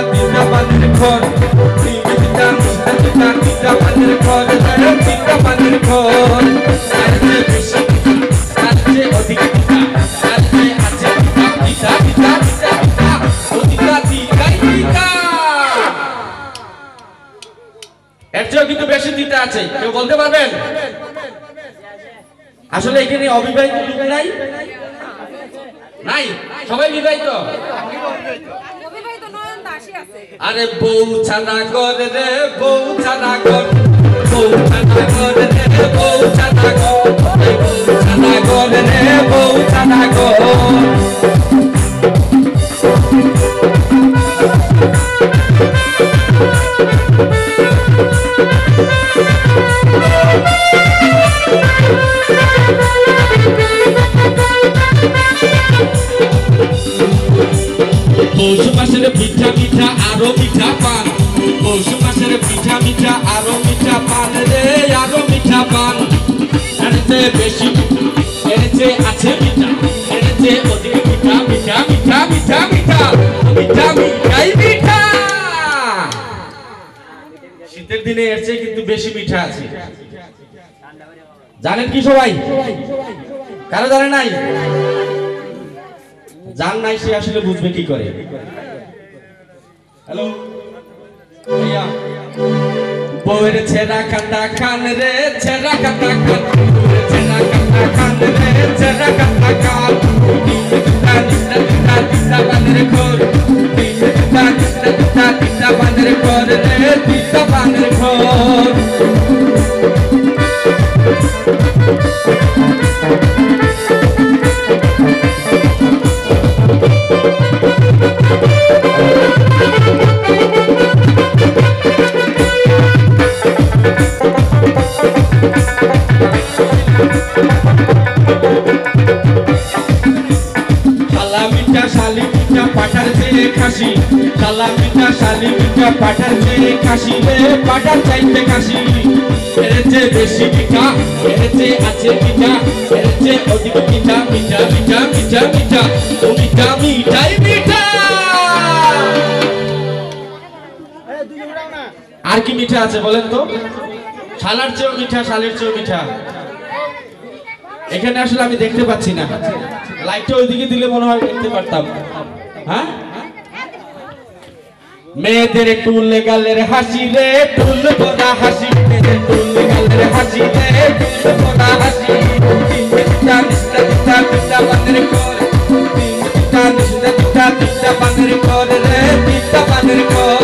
তিতা পানের ঘর তিতা পানের ঘর তিতা পানের ঘর সারছে বেশি সারছে অধিক সারছে আছে তিতা তিতা তিতা তিতা অধিকা তিতাই তিতা এর চেয়েও কিন্তু বেশি তিতা আছে কেউ বলতে পারবেন আসলে এখানে অবিবাহিত লোক নাই নাই সবাই বিবাহিত আরে বউ ছানা করে রে বউ ছানা কর বউ ছানা করে রে বউ ছানা কর বউ ছানা করে রে বউ ছানা কর পৌষ মাসের পিঠা মিঠা আরো মিঠা পান পৌষ মাসের পিঠা মিঠা আরো মিঠা পান রে আরো মিঠা পান এরতে বেশি এরতে আছে মিঠা এরতে অধিক মিঠা মিঠা মিঠা মিঠা মিঠা মিঠা মিঠাই মিঠা শীতের দিনে এর চেয়ে কিন্তু বেশি মিঠা আছে জানেন কি সবাই কারো জানে নাই জান নাই সে আসলে বুঝবে কি করে হ্যালো ভাইয়া বউয়ের ছেঁড়া কাটা খান রে ছেঁড়া কাটা খান ছেঁড়া কাটা খান রে ছেঁড়া কাটা খান তিতা তিতা তিতা তিতা বানের ঘর তিতা তিতা তিতা তিতা বানের ঘর রে তিতা বানের ঘর পাঠার চেয়ে খাসি শালা মিঠা শালি মিঠা পাঠার চেয়ে খাসি রে পাঠার চাইতে খাসি এর চেয়ে বেশি মিঠা এর চেয়ে আছে মিঠা এর চেয়ে অধিক মিঠা মিঠা মিঠা মিঠা মিঠা ও মিঠা মিঠাই মিঠা আর কি মিঠা আছে বলেন তো শালার চেয়েও মিঠা শালের চেয়েও মিঠা এখানে আসলে আমি দেখতে পাচ্ছি না লাইটটা ওইদিকে দিলে মনে হয় দেখতে পারতাম হ্যাঁ মেয়েদের টুল গালের হাসি রে টুল ভরা হাসি মেয়েদের টুল গালের হাসি রে টুল ভরা হাসি তিতা তিতা তিতা তিতা বানের ঘর তিতা তিতা তিতা তিতা বানের ঘর রে তিতা বানের ঘর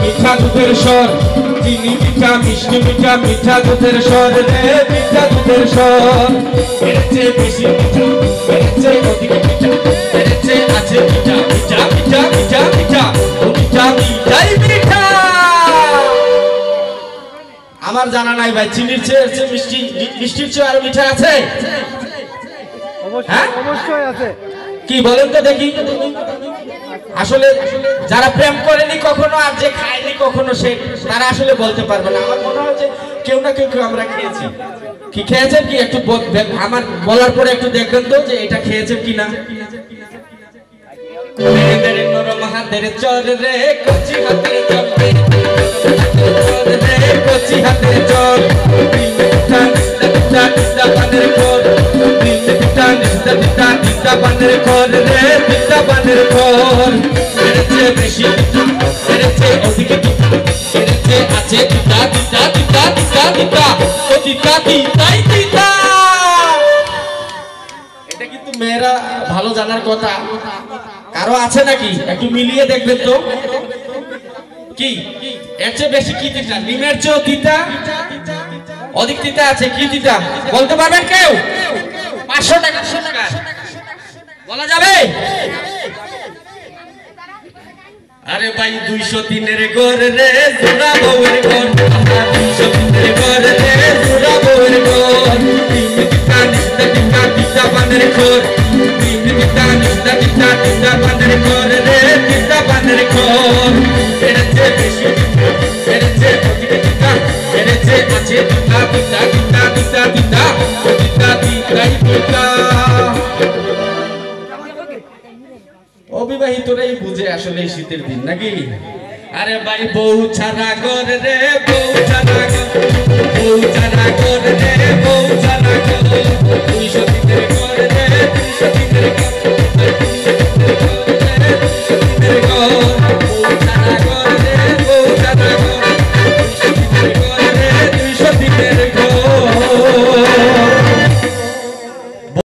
মিঠা দুধের স্বর চিনি মিঠা মিষ্টি মিঠা মিঠা দুধের স্বর রে মিঠা দুধের স্বর এর চেয়ে বেশি মিঠা এর চেয়ে অধিক মিঠা এর চেয়ে আছে মিঠা মিঠা মিঠা মিঠা মিঠা ও মিঠা মিঠাই মিঠা আমার জানা নাই ভাই চিনির চেয়ে মিষ্টি মিষ্টির চেয়ে আরো মিঠা আছে অবশ্যই আছে কি বলেন তো দেখি আসলে যারা প্রেম করেনি কখনো আর যে খায়নি কখনো সে তারা আসলে বলতে পারবে না আমার মনে হয় যে কেউ না কেউ আমরা খেয়েছি কি খেয়েছেন কি একটু আমার বলার পরে একটু দেখবেন তো যে এটা খেয়েছেন কিনা মেয়েদের নরম হাতের চর রে কচি হাতের চর রে কচি হাতের চর তিতা বানের ঘর তিতা তিতা বানের ঘর রে তিতা বানের ঘর এর চেয়ে বেশি এর চেয়ে অধিক এর চেয়ে আছে তিতা তিতা তিতা তিতা তিতা ও তিতা তিতাই তিতা এটা কিন্তু মেয়েরা ভালো জানার কথা কারো আছে নাকি একটু মিলিয়ে দেখবেন তো কি এর চেয়ে বেশি কি তিতা নিমের চেয়েও তিতা অধিক তিতা আছে কি তিতা বলতে পারবেন কেউ 500 টাকা বলা যাবে আরে ভাই 203 এর ঘর রে জোড়া বউয়ের ঘর 203 এর ঘর রে জোড়া বউয়ের ঘর বানের খোর তিতা তিতা তিতা তিতা বানের খোর রে তিতা বানের খোর এড়েছে বেশি এড়েছে অধিক তিতা এড়েছে আছে তিতা তিতা তিতা তিতা তিতা তিতা তিতাই তিতা অবিবাহিতরাই বুঝে আসলে শীতের দিন নাকি আরে ভাই বউ ছাড়া ঘর রে বউ ছাড়া ঘর বউ ছাড়া ঘর রে বউ ছাড়া ঘর 200 দিনের ঘর রে 200 দিনের ঘর